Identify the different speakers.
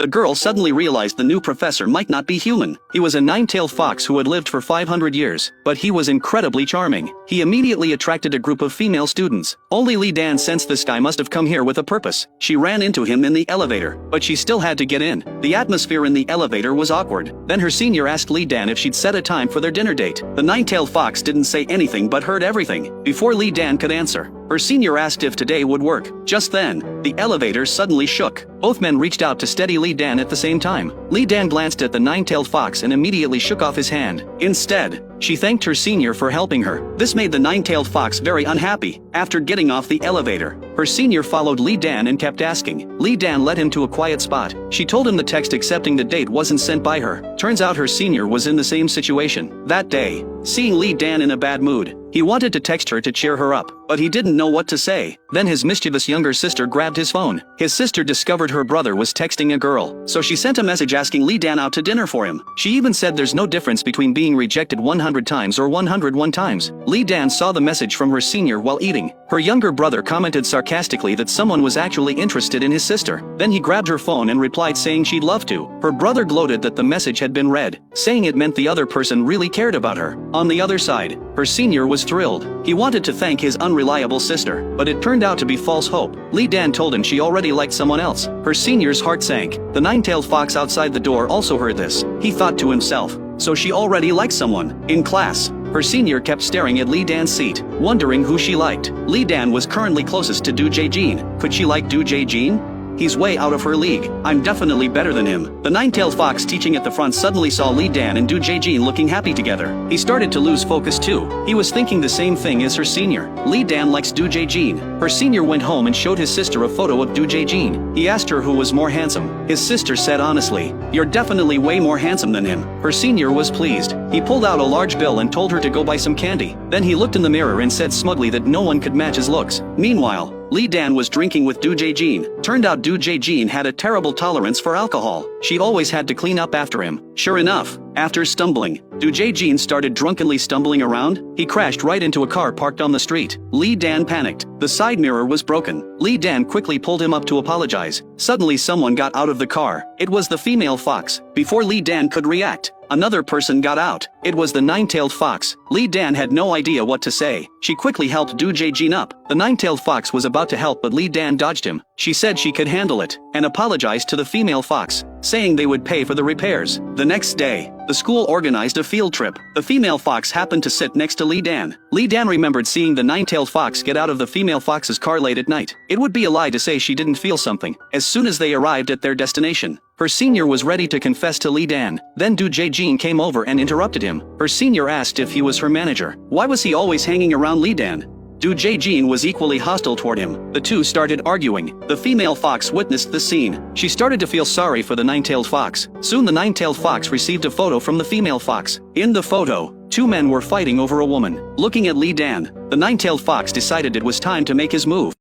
Speaker 1: The girl suddenly realized the new professor might not be human. He was a nine-tailed fox who had lived for 500 years, but he was incredibly charming. He immediately attracted a group of female students. Only Li Dan sensed this guy must have come here with a purpose. She ran into him in the elevator, but she still had to get in. The atmosphere in the elevator was awkward. Then her senior asked Li Dan if she'd set a time for their dinner date. The nine-tailed fox didn't say anything but heard everything. Before Li Dan could answer, her senior asked if today would work. Just then, the elevator suddenly shook. Both men reached out to steady Li Dan at the same time. Li Dan glanced at the nine-tailed fox and immediately shook off his hand. Instead, she thanked her senior for helping her. This made the nine-tailed fox very unhappy. After getting off the elevator, her senior followed Li Dan and kept asking. Li Dan led him to a quiet spot. She told him the text accepting the date wasn't sent by her. Turns out her senior was in the same situation. That day, seeing Li Dan in a bad mood, he wanted to text her to cheer her up, but he didn't know what to say. Then his mischievous younger sister grabbed his phone. His sister discovered her brother was texting a girl, so she sent a message asking Li Dan out to dinner for him. She even said there's no difference between being rejected 100 times or 101 times. Li Dan saw the message from her senior while eating. Her younger brother commented sarcastically that someone was actually interested in his sister. Then he grabbed her phone and replied saying she'd love to. Her brother gloated that the message had been read, saying it meant the other person really cared about her. On the other side, her senior was thrilled. He wanted to thank his unreliable sister, but it turned out to be false hope. Li Dan told him she already liked someone else. Her senior's heart sank. The nine-tailed fox outside the door also heard this. He thought to himself, so she already liked someone. In class, her senior kept staring at Li Dan's seat, wondering who she liked. Li Dan was currently closest to WangGege. Could she like WangGege? He's way out of her league. I'm definitely better than him. The nine-tailed fox teaching at the front suddenly saw Li Dan and WangGege looking happy together. He started to lose focus too. He was thinking the same thing as her senior. Li Dan likes WangGege. Her senior went home and showed his sister a photo of WangGege. He asked her who was more handsome. His sister said honestly, "You're definitely way more handsome than him." Her senior was pleased. He pulled out a large bill and told her to go buy some candy. Then he looked in the mirror and said smugly that no one could match his looks. Meanwhile, Li Dan was drinking with WangGege. Turned out WangGege had a terrible tolerance for alcohol. She always had to clean up after him. Sure enough, after stumbling, WangGege started drunkenly stumbling around. He crashed right into a car parked on the street. Li Dan panicked. The side mirror was broken. Li Dan quickly pulled him up to apologize. Suddenly someone got out of the car. It was the female fox. Before Li Dan could react, another person got out. It was the nine-tailed fox. Li Dan had no idea what to say. She quickly helped WangGege up. The nine-tailed fox was about to help but Li Dan dodged him. She said she could handle it, and apologized to the female fox, saying they would pay for the repairs. The next day, the school organized a field trip. The female fox happened to sit next to Li Dan. Li Dan remembered seeing the nine-tailed fox get out of the female fox's car late at night. It would be a lie to say she didn't feel something. As soon as they arrived at their destination, her senior was ready to confess to Li Dan. Then WangGege came over and interrupted him. Her senior asked if he was her manager. Why was he always hanging around Li Dan? WangGege was equally hostile toward him. The two started arguing. The female fox witnessed the scene. She started to feel sorry for the nine-tailed fox. Soon the nine-tailed fox received a photo from the female fox. In the photo, two men were fighting over a woman. Looking at Li Dan, the nine-tailed fox decided it was time to make his move.